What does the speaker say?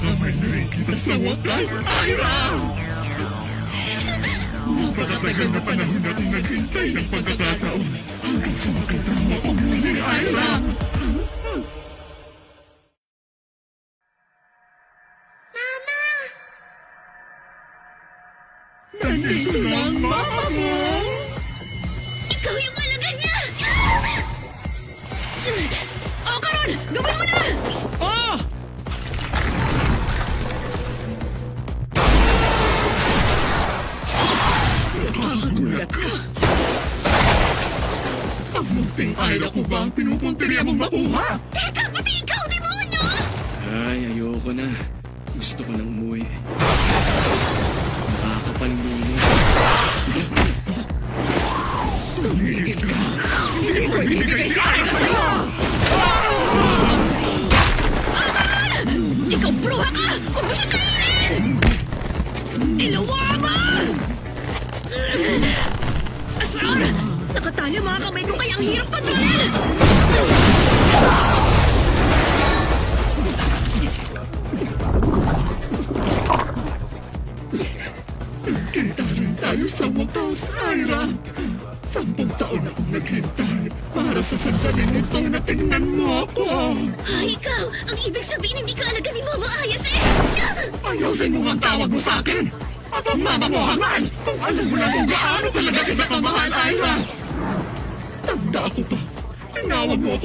Makamay na rin kita sa wakas, Ira! Napakatagal na panahon natin naghintay ng pagkakataon hanggang sa makita mo ako muli, Ira! Mama! Nandito na ang mama mo! Ikaw yung alaga niya! O, Karon! Gawin mo na! Ah! Nakakagulat ka! Ang munting Ira ko ba ang pinupuntirya mong makuha? Teka, pati ikaw, demonyo! Ay, ayoko na. Gusto ko nang umuwi. Nakakapanluno. Tumigil ka! Hindi ko ibibigay si Ira sa'yo! Ikaw, bruha ka! Huwag mo siya kainin! Iluwa mo! Asar! Nakatali ang mga kamay ko kaya ang hirap kontrolin! Nagkita rin tayo sa wakas, Ira! 10 taon akong naghintay para sa sandaling ito na tingnan mo ako! Ikaw! Ang ibig sabihin hindi ka alaga ni Mama Ayas eh! Ayusin mo ang tawag mo sa akin! At ang mama mo haman! Kung alam mo na kung gaano talaga kita kamahal, Ira! Tanda ko pa! Tinawag mo akong